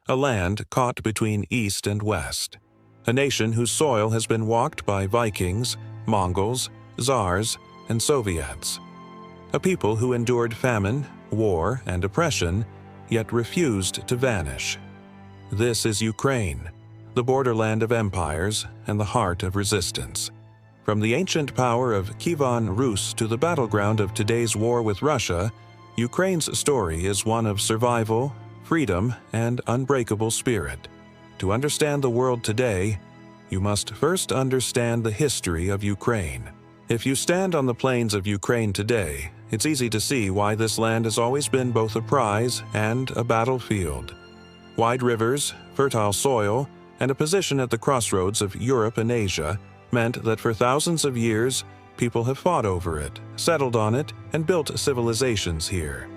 a land caught between East and West, a nation whose soil has been walked by Vikings, Mongols, Tsars, and Soviets, a people who endured famine, war, and oppression, yet refused to vanish. This is Ukraine, the borderland of empires and the heart of resistance. From the ancient power of Kyivan Rus to the battleground of today's war with Russia, Ukraine's story is one of survival, freedom, and unbreakable spirit. To understand the world today, you must first understand the history of Ukraine. If you stand on the plains of Ukraine today, it's easy to see why this land has always been both a prize and a battlefield. Wide rivers, fertile soil, and a position at the crossroads of Europe and Asia meant that for thousands of years, people have fought over it, settled on it, and built civilizations here.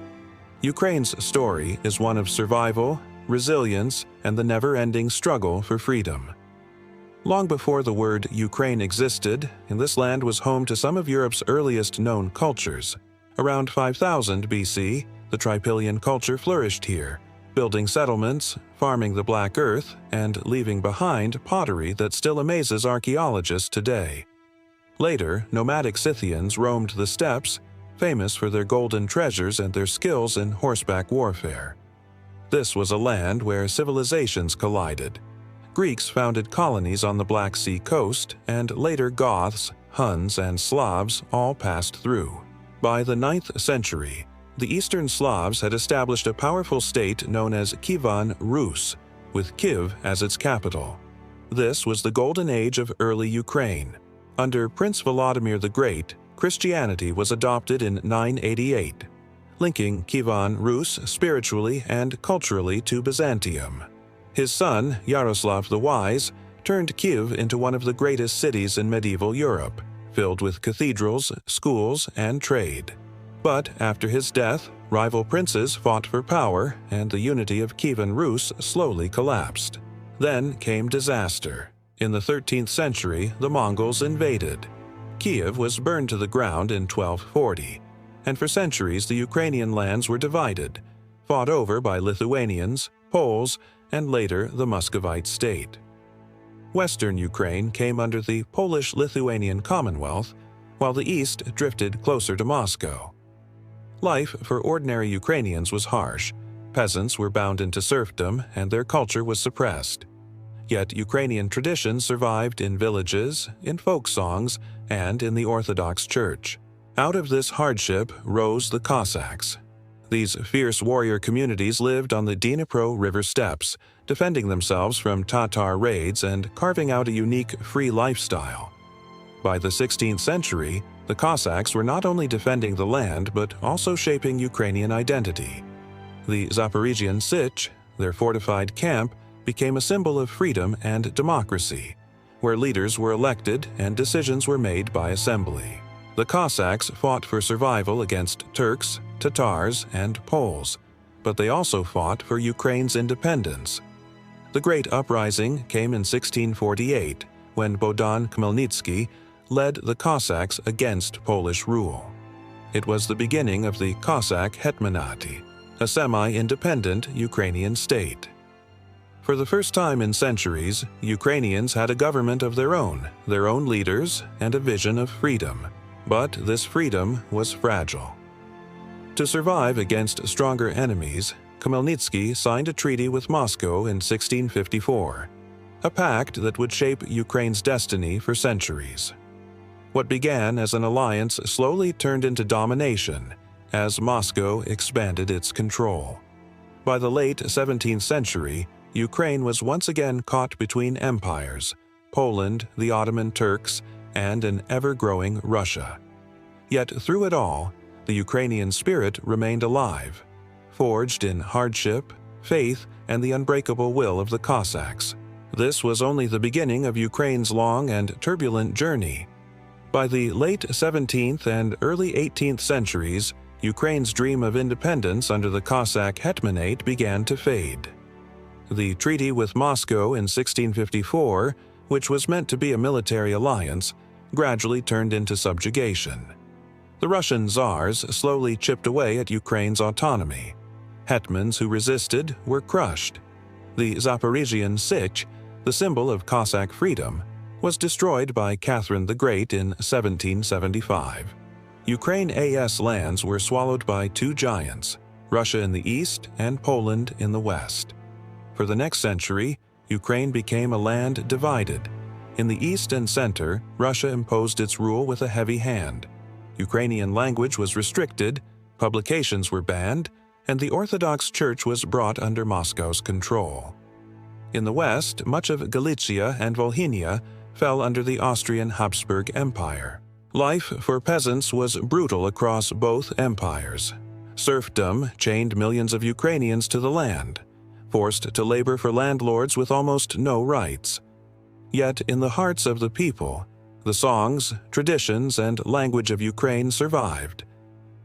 Ukraine's story is one of survival, resilience, and the never-ending struggle for freedom. Long before the word Ukraine existed, this land was home to some of Europe's earliest known cultures. Around 5000 BC, the Trypillian culture flourished here, building settlements, farming the Black Earth, and leaving behind pottery that still amazes archaeologists today. Later, nomadic Scythians roamed the steppes, famous for their golden treasures and their skills in horseback warfare. This was a land where civilizations collided. Greeks founded colonies on the Black Sea coast, and later Goths, Huns, and Slavs all passed through. By the 9th century, the Eastern Slavs had established a powerful state known as Kyivan Rus, with Kiev as its capital. This was the golden age of early Ukraine. Under Prince Volodymyr the Great, Christianity was adopted in 988, linking Kyivan Rus spiritually and culturally to Byzantium. His son, Yaroslav the Wise, turned Kiev into one of the greatest cities in medieval Europe, filled with cathedrals, schools, and trade. But after his death, rival princes fought for power, and the unity of Kievan Rus slowly collapsed. Then came disaster. In the 13th century, the Mongols invaded. Kiev was burned to the ground in 1240, and for centuries the Ukrainian lands were divided, fought over by Lithuanians, Poles, and later the Muscovite state. Western Ukraine came under the Polish-Lithuanian Commonwealth, while the east drifted closer to Moscow. Life for ordinary Ukrainians was harsh. Peasants were bound into serfdom, and their culture was suppressed. Yet Ukrainian traditions survived in villages, in folk songs, and in the Orthodox Church. Out of this hardship rose the Cossacks. These fierce warrior communities lived on the Dnipro River steppes, defending themselves from Tatar raids and carving out a unique free lifestyle. By the 16th century, the Cossacks were not only defending the land but also shaping Ukrainian identity. The Zaporizhian Sich, their fortified camp, became a symbol of freedom and democracy, where leaders were elected and decisions were made by assembly. The Cossacks fought for survival against Turks, Tatars, and Poles, but they also fought for Ukraine's independence. The Great Uprising came in 1648, when Bogdan Khmelnytsky led the Cossacks against Polish rule. It was the beginning of the Cossack Hetmanate, a semi-independent Ukrainian state. For the first time in centuries, Ukrainians had a government of their own leaders, and a vision of freedom. But this freedom was fragile. To survive against stronger enemies, Khmelnytsky signed a treaty with Moscow in 1654, a pact that would shape Ukraine's destiny for centuries. What began as an alliance slowly turned into domination as Moscow expanded its control. By the late 17th century, Ukraine was once again caught between empires, Poland, the Ottoman Turks, and an ever-growing Russia. Yet through it all, the Ukrainian spirit remained alive, forged in hardship, faith, and the unbreakable will of the Cossacks. This was only the beginning of Ukraine's long and turbulent journey. By the late 17th and early 18th centuries, Ukraine's dream of independence under the Cossack Hetmanate began to fade. The treaty with Moscow in 1654, which was meant to be a military alliance, gradually turned into subjugation. The Russian Tsars slowly chipped away at Ukraine's autonomy. Hetmans who resisted were crushed. The Zaporizhian Sich, the symbol of Cossack freedom, was destroyed by Catherine the Great in 1775. Ukraine-AS lands were swallowed by two giants, Russia in the east and Poland in the west. For the next century, Ukraine became a land divided. In the east and center, Russia imposed its rule with a heavy hand. Ukrainian language was restricted, publications were banned, and the Orthodox Church was brought under Moscow's control. In the west, much of Galicia and Volhynia fell under the Austrian Habsburg Empire. Life for peasants was brutal across both empires. Serfdom chained millions of Ukrainians to the land, forced to labor for landlords with almost no rights. Yet in the hearts of the people, the songs, traditions, and language of Ukraine survived.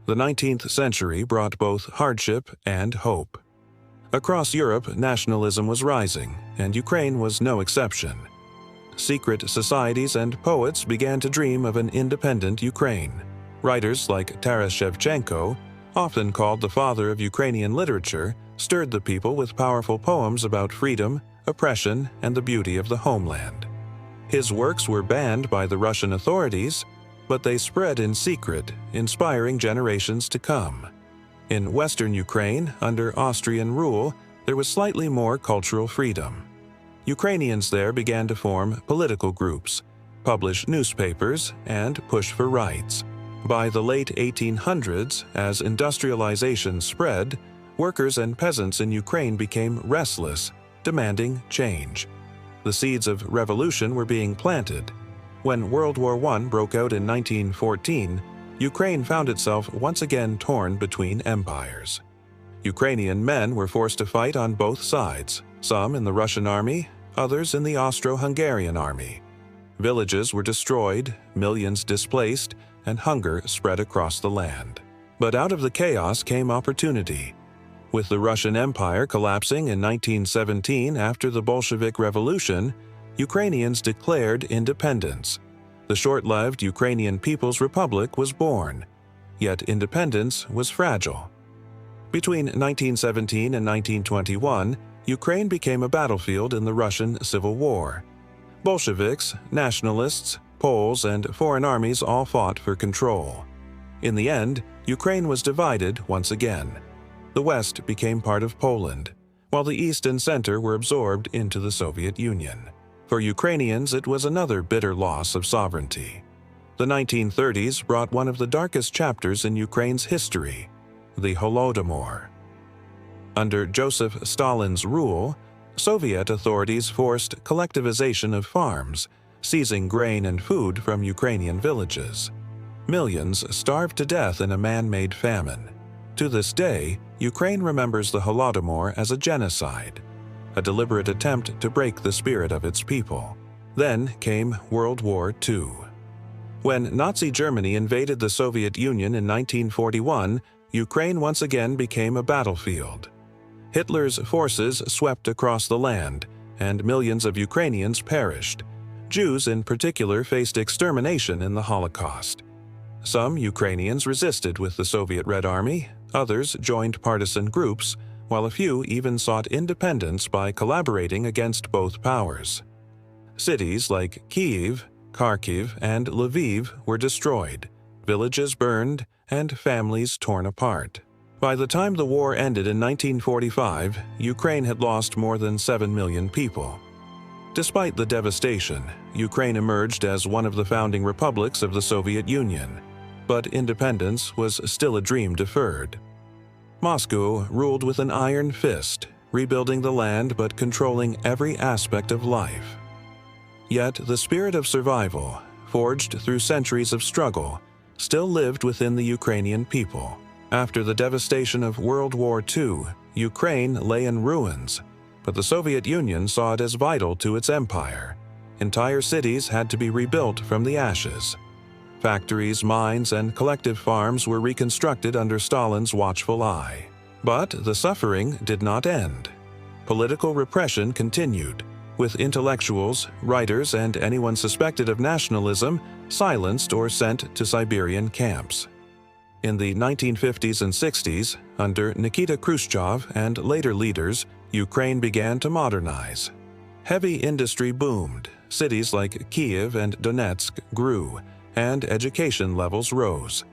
The 19th century brought both hardship and hope. Across Europe, nationalism was rising, and Ukraine was no exception. Secret societies and poets began to dream of an independent Ukraine. Writers like Taras Shevchenko, often called the father of Ukrainian literature, stirred the people with powerful poems about freedom, oppression, and the beauty of the homeland. His works were banned by the Russian authorities, but they spread in secret, inspiring generations to come. In western Ukraine, under Austrian rule, there was slightly more cultural freedom. Ukrainians there began to form political groups, publish newspapers, and push for rights. By the late 1800s, as industrialization spread, workers and peasants in Ukraine became restless, demanding change. The seeds of revolution were being planted. When World War I broke out in 1914, Ukraine found itself once again torn between empires. Ukrainian men were forced to fight on both sides, some in the Russian army, others in the Austro-Hungarian army. Villages were destroyed, millions displaced, and hunger spread across the land. But out of the chaos came opportunity. With the Russian Empire collapsing in 1917 after the Bolshevik Revolution, Ukrainians declared independence. The short-lived Ukrainian People's Republic was born, yet independence was fragile. Between 1917 and 1921, Ukraine became a battlefield in the Russian Civil War. Bolsheviks, nationalists, Poles, and foreign armies all fought for control. In the end, Ukraine was divided once again. The West became part of Poland, while the East and Center were absorbed into the Soviet Union. For Ukrainians, it was another bitter loss of sovereignty. The 1930s brought one of the darkest chapters in Ukraine's history, the Holodomor. Under Joseph Stalin's rule, Soviet authorities forced collectivization of farms, seizing grain and food from Ukrainian villages. Millions starved to death in a man-made famine. To this day, Ukraine remembers the Holodomor as a genocide, a deliberate attempt to break the spirit of its people. Then came World War II. When Nazi Germany invaded the Soviet Union in 1941, Ukraine once again became a battlefield. Hitler's forces swept across the land, and millions of Ukrainians perished. Jews in particular faced extermination in the Holocaust. Some Ukrainians resisted with the Soviet Red Army, others joined partisan groups, while a few even sought independence by collaborating against both powers. Cities like Kyiv, Kharkiv, and Lviv were destroyed, villages burned, and families torn apart. By the time the war ended in 1945, Ukraine had lost more than 7 million people. Despite the devastation, Ukraine emerged as one of the founding republics of the Soviet Union, but independence was still a dream deferred. Moscow ruled with an iron fist, rebuilding the land but controlling every aspect of life. Yet the spirit of survival, forged through centuries of struggle, still lived within the Ukrainian people. After the devastation of World War II, Ukraine lay in ruins, but the Soviet Union saw it as vital to its empire. Entire cities had to be rebuilt from the ashes. Factories, mines, and collective farms were reconstructed under Stalin's watchful eye. But the suffering did not end. Political repression continued, with intellectuals, writers, and anyone suspected of nationalism silenced or sent to Siberian camps. In the 1950s and 60s, under Nikita Khrushchev and later leaders, Ukraine began to modernize. Heavy industry boomed, cities like Kyiv and Donetsk grew, and education levels rose.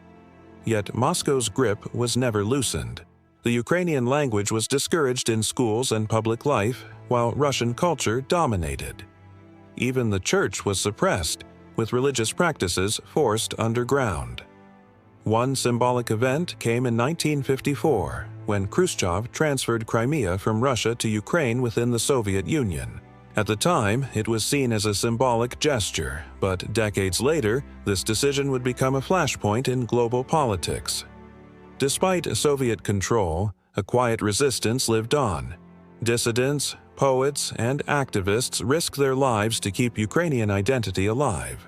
Yet Moscow's grip was never loosened. The Ukrainian language was discouraged in schools and public life, while Russian culture dominated. Even the church was suppressed, with religious practices forced underground. One symbolic event came in 1954, when Khrushchev transferred Crimea from Russia to Ukraine within the Soviet Union. At the time, it was seen as a symbolic gesture, but decades later, this decision would become a flashpoint in global politics. Despite Soviet control, a quiet resistance lived on. Dissidents, poets, and activists risked their lives to keep Ukrainian identity alive.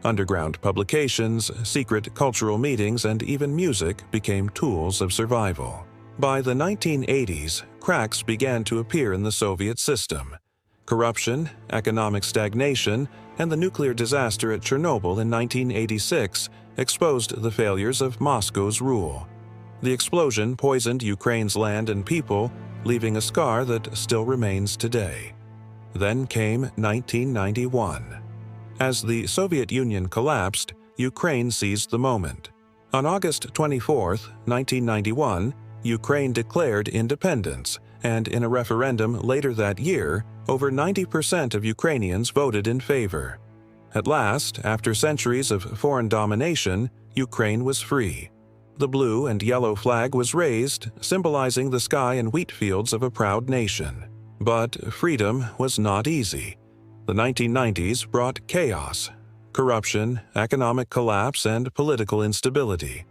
Underground publications, secret cultural meetings, and even music became tools of survival. By the 1980s, cracks began to appear in the Soviet system. Corruption, economic stagnation, and the nuclear disaster at Chernobyl in 1986 exposed the failures of Moscow's rule. The explosion poisoned Ukraine's land and people, leaving a scar that still remains today. Then came 1991. As the Soviet Union collapsed, Ukraine seized the moment. On August 24, 1991, Ukraine declared independence, and in a referendum later that year, over 90% of Ukrainians voted in favor. At last, after centuries of foreign domination, Ukraine was free. The blue and yellow flag was raised, symbolizing the sky and wheat fields of a proud nation. But freedom was not easy. The 1990s brought chaos, corruption, economic collapse, and political instability.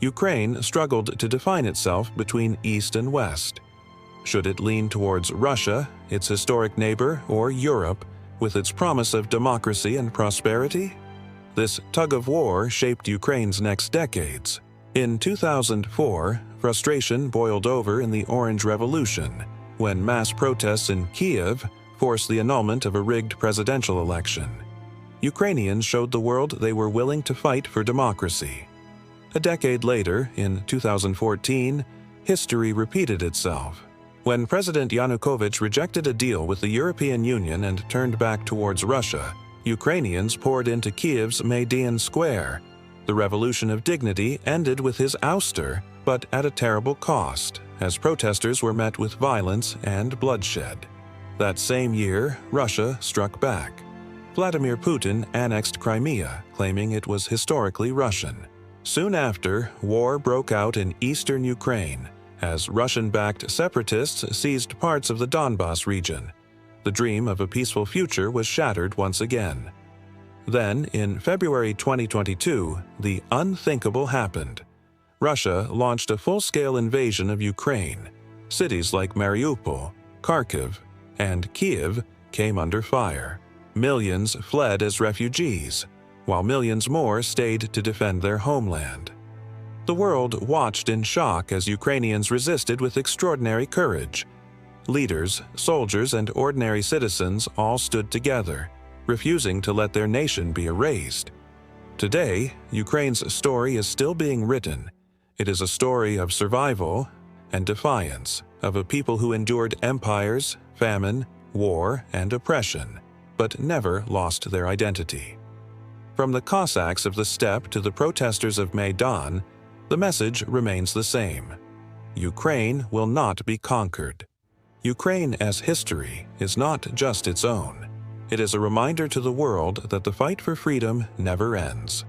Ukraine struggled to define itself between East and West. Should it lean towards Russia, its historic neighbor, or Europe, with its promise of democracy and prosperity? This tug-of-war shaped Ukraine's next decades. In 2004, frustration boiled over in the Orange Revolution, when mass protests in Kyiv forced the annulment of a rigged presidential election. Ukrainians showed the world they were willing to fight for democracy. A decade later, in 2014, history repeated itself. When President Yanukovych rejected a deal with the European Union and turned back towards Russia, Ukrainians poured into Kyiv's Maidan Square. The Revolution of Dignity ended with his ouster, but at a terrible cost, as protesters were met with violence and bloodshed. That same year, Russia struck back. Vladimir Putin annexed Crimea, claiming it was historically Russian. Soon after, war broke out in eastern Ukraine, as Russian-backed separatists seized parts of the Donbas region. The dream of a peaceful future was shattered once again. Then, in February 2022, the unthinkable happened. Russia launched a full-scale invasion of Ukraine. Cities like Mariupol, Kharkiv, and Kyiv came under fire. Millions fled as refugees, while millions more stayed to defend their homeland. The world watched in shock as Ukrainians resisted with extraordinary courage. Leaders, soldiers, and ordinary citizens all stood together, refusing to let their nation be erased. Today, Ukraine's story is still being written. It is a story of survival and defiance, of a people who endured empires, famine, war, and oppression, but never lost their identity. From the Cossacks of the steppe to the protesters of Maidan, the message remains the same. Ukraine will not be conquered. Ukraine as history is not just its own. It is a reminder to the world that the fight for freedom never ends.